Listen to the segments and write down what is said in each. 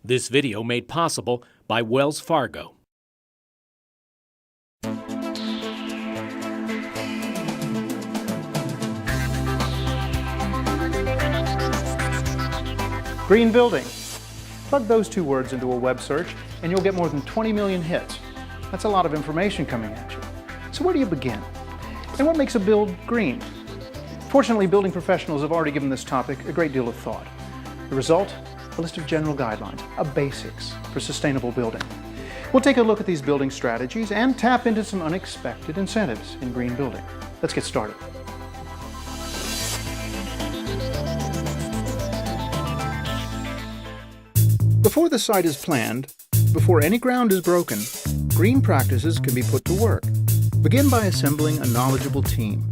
This video made possible by Wells Fargo. Green building. Plug those two words into a web search and you'll get more than 20 million hits. That's a lot of information coming at you. So where do you begin? And what makes a build green? Fortunately, building professionals have already given this topic a great deal of thought. The result? A list of general guidelines, basics for sustainable building. We'll take a look at these building strategies and tap into some unexpected incentives in green building. Let's get started. Before the site is planned, before any ground is broken, green practices can be put to work. Begin by assembling a knowledgeable team.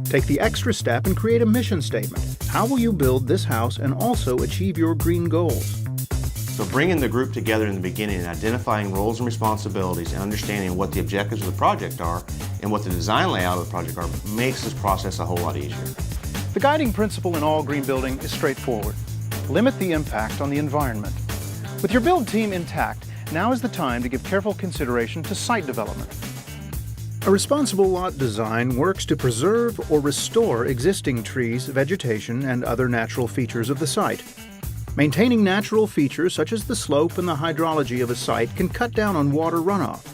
Take the extra step and create a mission statement. How will you build this house and also achieve your green goals? So bringing the group together in the beginning and identifying roles and responsibilities and understanding what the objectives of the project are and what the design layout of the project are makes this process a whole lot easier. The guiding principle in all green building is straightforward. Limit the impact on the environment. With your build team intact, now is the time to give careful consideration to site development. A responsible lot design works to preserve or restore existing trees, vegetation, and other natural features of the site. Maintaining natural features such as the slope and the hydrology of a site can cut down on water runoff.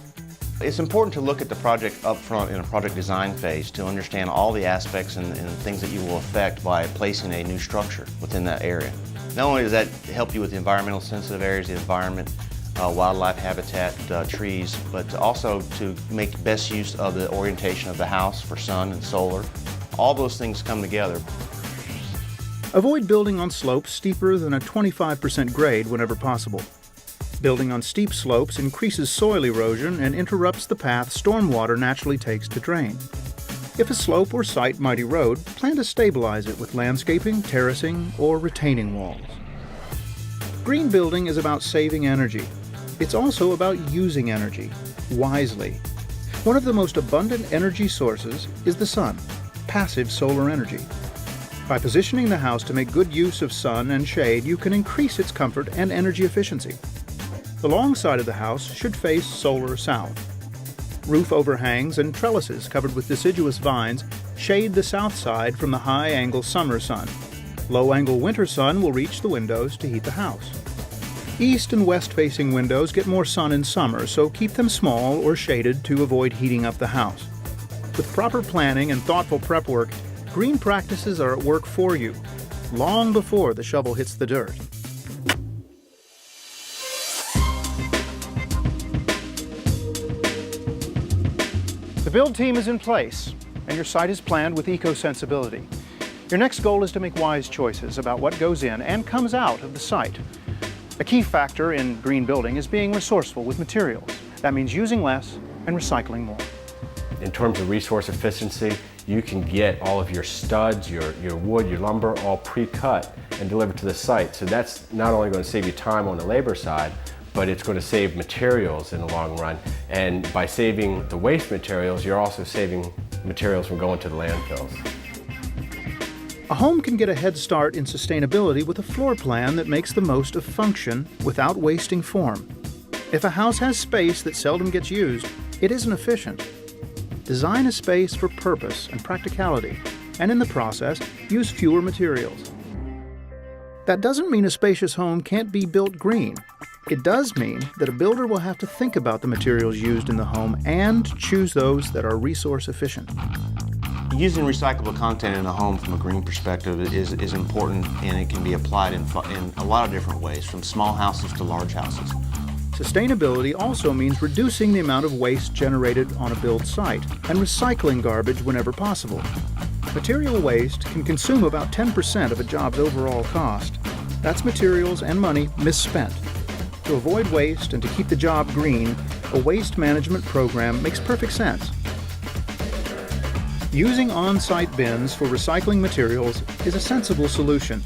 It's important to look at the project up front in a project design phase to understand all the aspects and things that you will affect by placing a new structure within that area. Not only does that help you with the environmental sensitive areas, the environment, wildlife habitat, trees, but also to make best use of the orientation of the house for sun and solar. All those things come together. Avoid building on slopes steeper than a 25% grade whenever possible. Building on steep slopes increases soil erosion and interrupts the path stormwater naturally takes to drain. If a slope or site might erode, plan to stabilize it with landscaping, terracing, or retaining walls. Green building is about saving energy. It's also about using energy wisely. One of the most abundant energy sources is the sun, passive solar energy. By positioning the house to make good use of sun and shade, you can increase its comfort and energy efficiency. The long side of the house should face solar south. Roof overhangs and trellises covered with deciduous vines shade the south side from the high-angle summer sun. Low-angle winter sun will reach the windows to heat the house. East and west-facing windows get more sun in summer, so keep them small or shaded to avoid heating up the house. With proper planning and thoughtful prep work, green practices are at work for you, long before the shovel hits the dirt. The build team is in place, and your site is planned with eco-sensibility. Your next goal is to make wise choices about what goes in and comes out of the site. A key factor in green building is being resourceful with materials. That means using less and recycling more. In terms of resource efficiency, you can get all of your studs, your wood, your lumber, all pre-cut and delivered to the site. So that's not only going to save you time on the labor side, but it's going to save materials in the long run. And by saving the waste materials, you're also saving materials from going to the landfills. A home can get a head start in sustainability with a floor plan that makes the most of function without wasting form. If a house has space that seldom gets used, it isn't efficient. Design a space for purpose and practicality, and in the process, use fewer materials. That doesn't mean a spacious home can't be built green. It does mean that a builder will have to think about the materials used in the home and choose those that are resource efficient. Using recyclable content in a home from a green perspective is important, and it can be applied in a lot of different ways, from small houses to large houses. Sustainability also means reducing the amount of waste generated on a build site and recycling garbage whenever possible. Material waste can consume about 10% of a job's overall cost. That's materials and money misspent. To avoid waste and to keep the job green, a waste management program makes perfect sense. Using on-site bins for recycling materials is a sensible solution.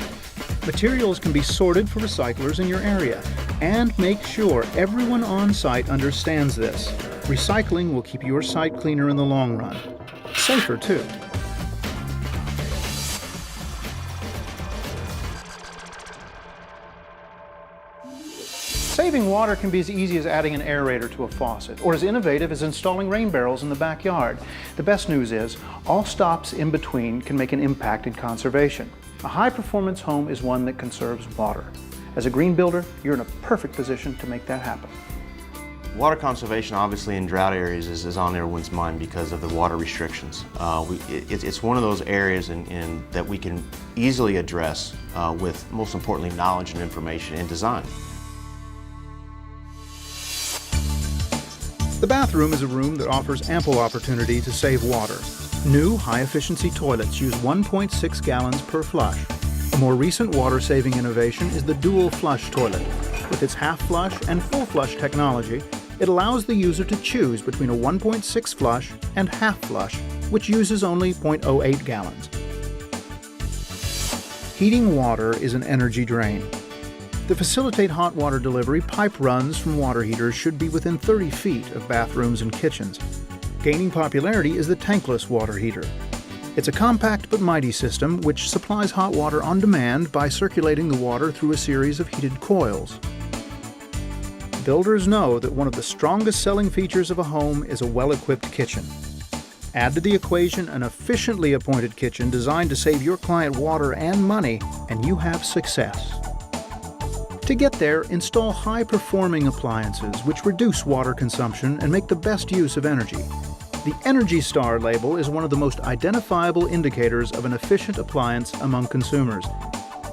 Materials can be sorted for recyclers in your area, and make sure everyone on-site understands this. Recycling will keep your site cleaner in the long run. Safer, too. Saving water can be as easy as adding an aerator to a faucet, or as innovative as installing rain barrels in the backyard. The best news is, all stops in between can make an impact in conservation. A high-performance home is one that conserves water. As a green builder, you're in a perfect position to make that happen. Water conservation, obviously, in drought areas is on everyone's mind because of the water restrictions. It's one of those areas that we can easily address with, most importantly, knowledge and information and design. The bathroom is a room that offers ample opportunity to save water. New high-efficiency toilets use 1.6 gallons per flush. A more recent water-saving innovation is the dual flush toilet. With its half-flush and full-flush technology, it allows the user to choose between a 1.6 flush and half-flush, which uses only 0.08 gallons. Heating water is an energy drain. To facilitate hot water delivery, pipe runs from water heaters should be within 30 feet of bathrooms and kitchens. Gaining popularity is the tankless water heater. It's a compact but mighty system which supplies hot water on demand by circulating the water through a series of heated coils. Builders know that one of the strongest selling features of a home is a well-equipped kitchen. Add to the equation an efficiently appointed kitchen designed to save your client water and money, and you have success. To get there, install high-performing appliances which reduce water consumption and make the best use of energy. The Energy Star label is one of the most identifiable indicators of an efficient appliance among consumers.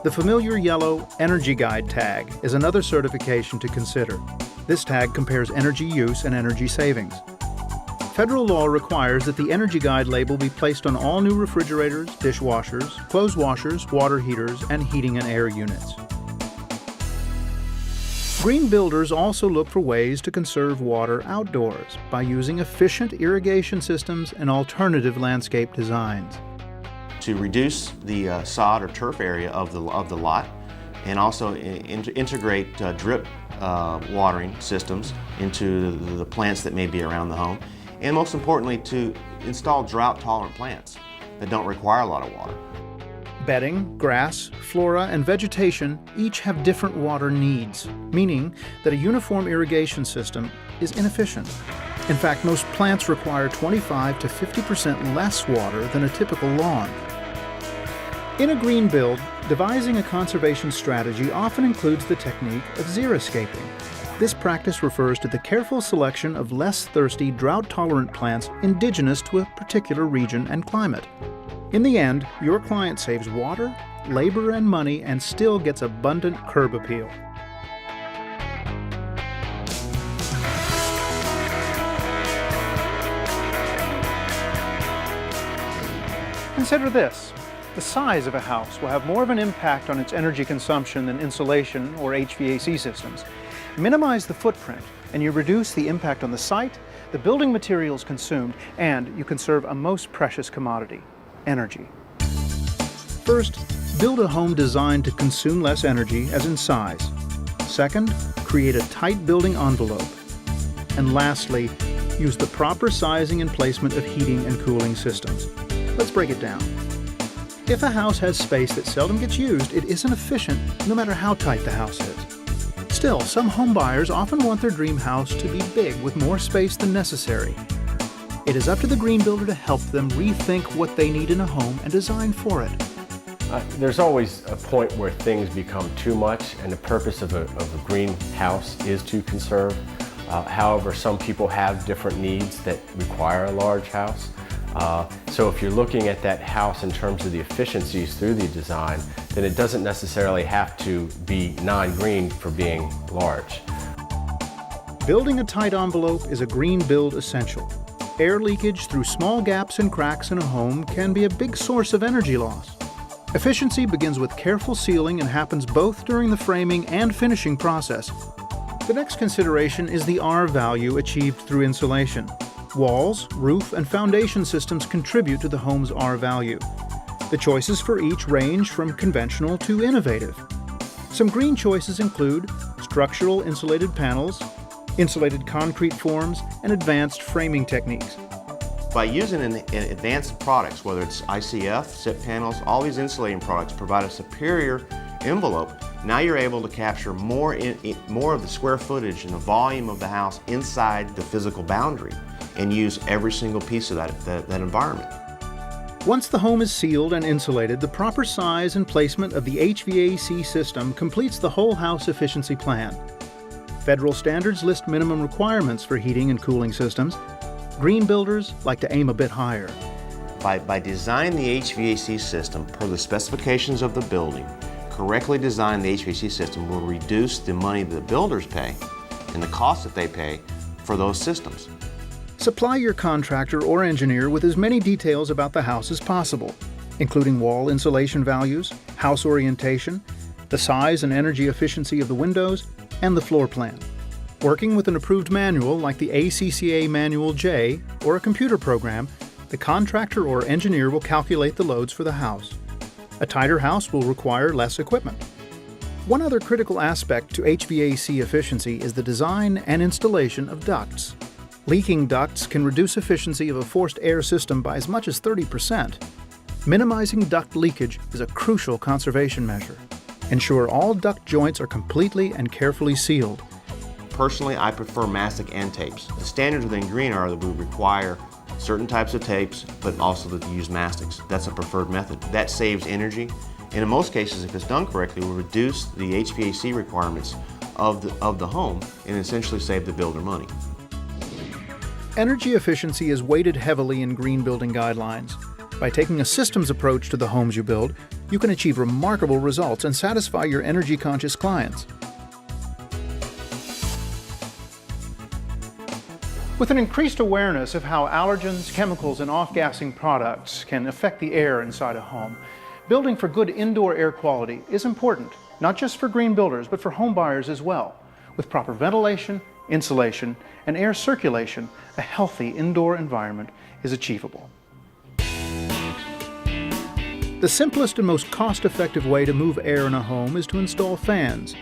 The familiar yellow Energy Guide tag is another certification to consider. This tag compares energy use and energy savings. Federal law requires that the Energy Guide label be placed on all new refrigerators, dishwashers, clothes washers, water heaters, and heating and air units. Green builders also look for ways to conserve water outdoors by using efficient irrigation systems and alternative landscape designs. To reduce the sod or turf area of the lot, and also integrate drip watering systems into the plants that may be around the home, and most importantly, to install drought-tolerant plants that don't require a lot of water. Bedding, grass, flora, and vegetation each have different water needs, meaning that a uniform irrigation system is inefficient. In fact, most plants require 25 to 50% less water than a typical lawn. In a green build, devising a conservation strategy often includes the technique of xeriscaping. This practice refers to the careful selection of less thirsty, drought-tolerant plants indigenous to a particular region and climate. In the end, your client saves water, labor, and money and still gets abundant curb appeal. Consider this. The size of a house will have more of an impact on its energy consumption than insulation or HVAC systems. Minimize the footprint, and you reduce the impact on the site, the building materials consumed, and you conserve a most precious commodity: energy. First, build a home designed to consume less energy, as in size. Second, create a tight building envelope. And lastly, use the proper sizing and placement of heating and cooling systems. Let's break it down. If a house has space that seldom gets used, it isn't efficient, no matter how tight the house is. Still, some home buyers often want their dream house to be big with more space than necessary. It is up to the green builder to help them rethink what they need in a home and design for it. There's always a point where things become too much, and the purpose of a greenhouse is to conserve. However, some people have different needs that require a large house. So if you're looking at that house in terms of the efficiencies through the design, then it doesn't necessarily have to be non-green for being large. Building a tight envelope is a green build essential. Air leakage through small gaps and cracks in a home can be a big source of energy loss. Efficiency begins with careful sealing and happens both during the framing and finishing process. The next consideration is the R value achieved through insulation. Walls, roof, and foundation systems contribute to the home's R value. The choices for each range from conventional to innovative. Some green choices include structural insulated panels, insulated concrete forms, and advanced framing techniques. By using advanced products, whether it's ICF, SIP panels, all these insulating products provide a superior envelope Now you're able to capture more of the square footage and the volume of the house inside the physical boundary and use every single piece of that environment. Once the home is sealed and insulated, the proper size and placement of the HVAC system completes the whole house efficiency plan. Federal standards list minimum requirements for heating and cooling systems. Green builders like to aim a bit higher. By designing the HVAC system per the specifications of the building, correctly design the HVAC system will reduce the money that the builders pay and the cost that they pay for those systems. Supply your contractor or engineer with as many details about the house as possible, including wall insulation values, house orientation, the size and energy efficiency of the windows, and the floor plan. Working with an approved manual like the ACCA Manual J or a computer program, the contractor or engineer will calculate the loads for the house. A tighter house will require less equipment. One other critical aspect to HVAC efficiency is the design and installation of ducts. Leaking ducts can reduce efficiency of a forced air system by as much as 30%. Minimizing duct leakage is a crucial conservation measure. Ensure all duct joints are completely and carefully sealed. Personally, I prefer mastic and tapes. The standards within Green are that we require certain types of tapes, but also that you use mastics. That's a preferred method. That saves energy, and in most cases, if it's done correctly, will reduce the HVAC requirements of the home and essentially save the builder money. Energy efficiency is weighted heavily in green building guidelines. By taking a systems approach to the homes you build, you can achieve remarkable results and satisfy your energy-conscious clients. With an increased awareness of how allergens, chemicals, and off-gassing products can affect the air inside a home, building for good indoor air quality is important, not just for green builders, but for home buyers as well. With proper ventilation, insulation, and air circulation, a healthy indoor environment is achievable. The simplest and most cost-effective way to move air in a home is to install fans.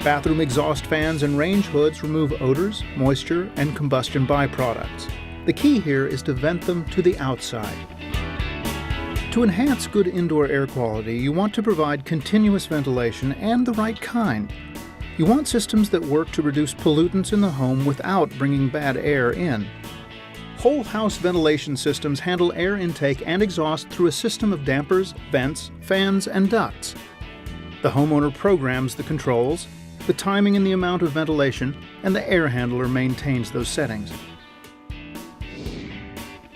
Bathroom exhaust fans and range hoods remove odors, moisture, and combustion byproducts. The key here is to vent them to the outside. To enhance good indoor air quality, you want to provide continuous ventilation and the right kind. You want systems that work to reduce pollutants in the home without bringing bad air in. Whole house ventilation systems handle air intake and exhaust through a system of dampers, vents, fans, and ducts. The homeowner programs the controls, the timing and the amount of ventilation, and the air handler maintains those settings.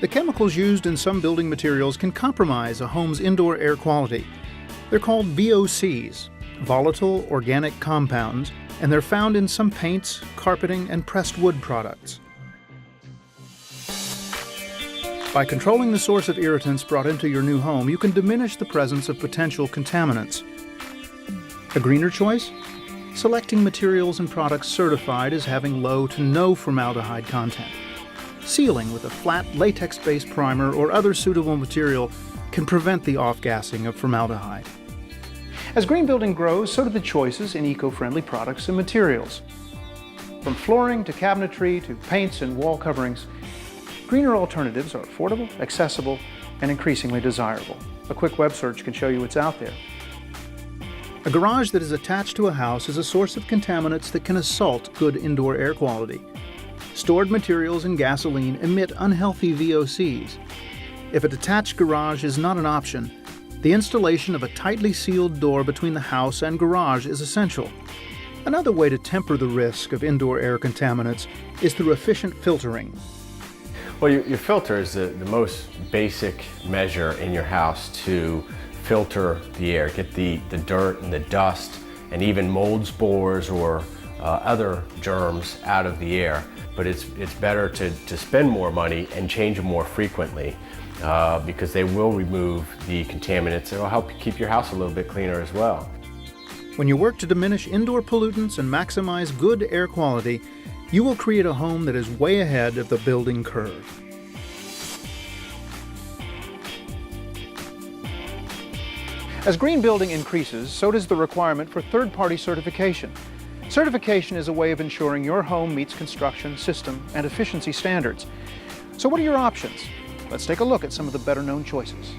The chemicals used in some building materials can compromise a home's indoor air quality. They're called VOCs, volatile organic compounds, and they're found in some paints, carpeting, and pressed wood products. By controlling the source of irritants brought into your new home, you can diminish the presence of potential contaminants. A greener choice? Selecting materials and products certified as having low to no formaldehyde content. Sealing with a flat latex-based primer or other suitable material can prevent the off-gassing of formaldehyde. As green building grows, so do the choices in eco-friendly products and materials. From flooring to cabinetry to paints and wall coverings, greener alternatives are affordable, accessible, and increasingly desirable. A quick web search can show you what's out there. A garage that is attached to a house is a source of contaminants that can assault good indoor air quality. Stored materials and gasoline emit unhealthy VOCs. If a detached garage is not an option, the installation of a tightly sealed door between the house and garage is essential. Another way to temper the risk of indoor air contaminants is through efficient filtering. Well, your filter is the most basic measure in your house to filter the air, get the dirt and the dust and even mold spores or other germs out of the air. But it's better to spend more money and change them more frequently because they will remove the contaminants. It will help you keep your house a little bit cleaner as well. When you work to diminish indoor pollutants and maximize good air quality, you will create a home that is way ahead of the building curve. As green building increases, so does the requirement for third-party certification. Certification is a way of ensuring your home meets construction, system, and efficiency standards. So what are your options? Let's take a look at some of the better-known choices.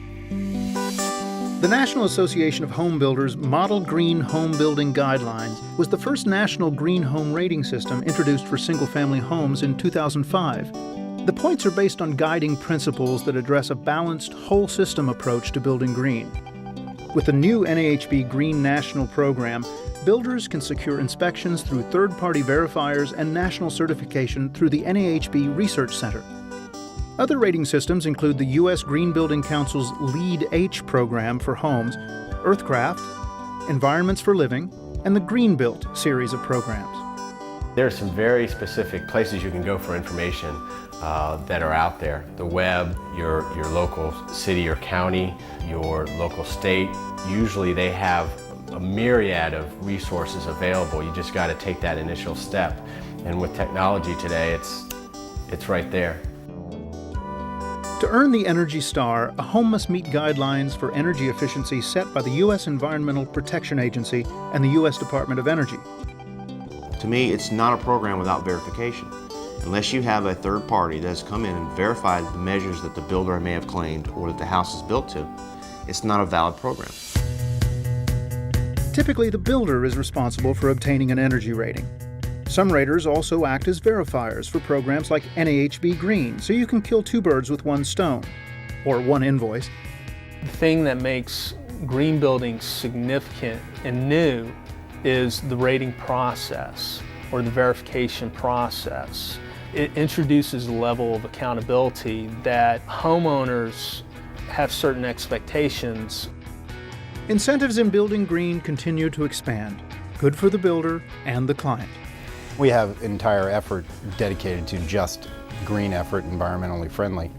The National Association of Home Builders Model Green Home Building Guidelines was the first national green home rating system introduced for single-family homes in 2005. The points are based on guiding principles that address a balanced, whole-system approach to building green. With the new NAHB Green National Program, builders can secure inspections through third-party verifiers and national certification through the NAHB Research Center. Other rating systems include the U.S. Green Building Council's LEED H program for homes, Earthcraft, Environments for Living, and the Green Built series of programs. There are some very specific places you can go for information that are out there. The web, your local city or county, your local state, usually they have a myriad of resources available. You just got to take that initial step. And with technology today, it's right there. To earn the Energy Star, a home must meet guidelines for energy efficiency set by the U.S. Environmental Protection Agency and the U.S. Department of Energy. To me, it's not a program without verification. Unless you have a third party that has come in and verified the measures that the builder may have claimed or that the house is built to, it's not a valid program. Typically, the builder is responsible for obtaining an energy rating. Some raters also act as verifiers for programs like NAHB Green, so you can kill two birds with one stone, or one invoice. The thing that makes green building significant and new is the rating process or the verification process. It introduces a level of accountability that homeowners have certain expectations. Incentives in building green continue to expand, good for the builder and the client. We have an entire effort dedicated to just green effort, environmentally friendly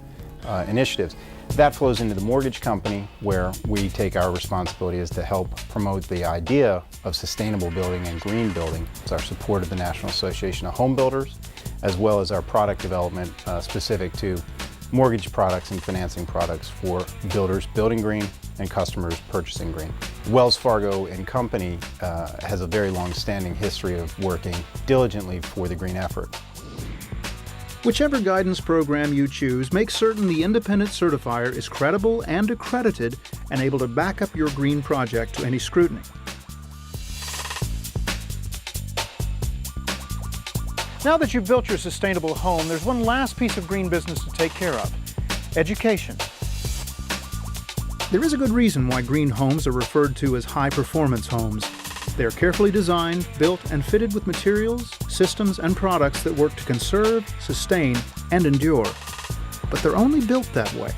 initiatives. That flows into the mortgage company, where we take our responsibility is to help promote the idea of sustainable building and green building. It's our support of the National Association of Home Builders, as well as our product development specific to mortgage products and financing products for builders building green and customers purchasing green. Wells Fargo and Company has a very long-standing history of working diligently for the green effort. Whichever guidance program you choose, make certain the independent certifier is credible and accredited and able to back up your green project to any scrutiny. Now that you've built your sustainable home, there's one last piece of green business to take care of: education. There is a good reason why green homes are referred to as high-performance homes. They are carefully designed, built, and fitted with materials, systems, and products that work to conserve, sustain, and endure. But they're only built that way.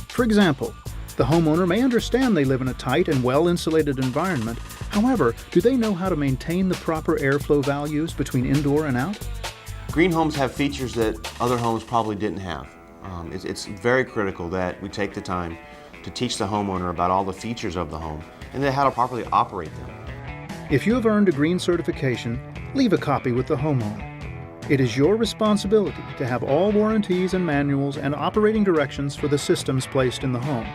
For example, the homeowner may understand they live in a tight and well-insulated environment. However, do they know how to maintain the proper airflow values between indoor and out? Green homes have features that other homes probably didn't have. It's very critical that we take the time to teach the homeowner about all the features of the home and then how to properly operate them. If you have earned a green certification, leave a copy with the homeowner. It is your responsibility to have all warranties and manuals and operating directions for the systems placed in the home.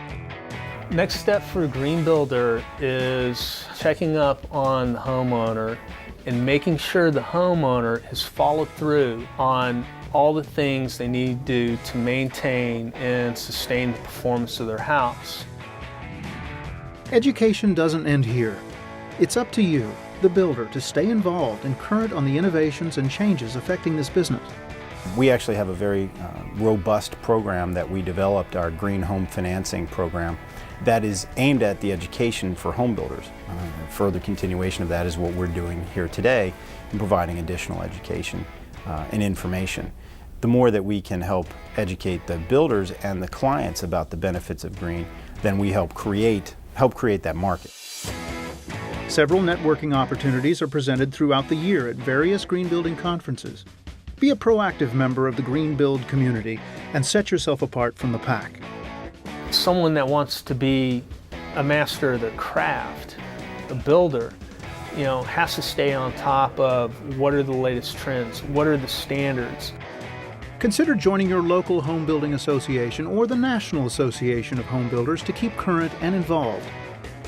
Next step for a green builder is checking up on the homeowner and making sure the homeowner has followed through on all the things they need to do to maintain and sustain the performance of their house. Education doesn't end here. It's up to you, the builder, to stay involved and current on the innovations and changes affecting this business. We actually have a very robust program that we developed, our Green Home Financing Program, that is aimed at the education for home builders. Further continuation of that is what we're doing here today in providing additional education and information. The more that we can help educate the builders and the clients about the benefits of green, then we help create that market. Several networking opportunities are presented throughout the year at various green building conferences. Be a proactive member of the green build community and set yourself apart from the pack. Someone that wants to be a master of their craft, a builder, has to stay on top of what are the latest trends, what are the standards. Consider joining your local home building association or the National Association of Home Builders to keep current and involved.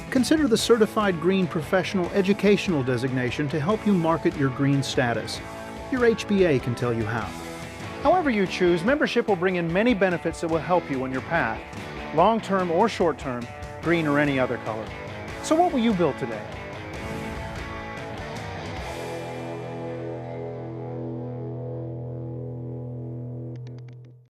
Consider the Certified Green Professional Educational designation to help you market your green status. Your HBA can tell you how. However you choose, membership will bring in many benefits that will help you on your path. Long-term or short-term, green or any other color. So what will you build today?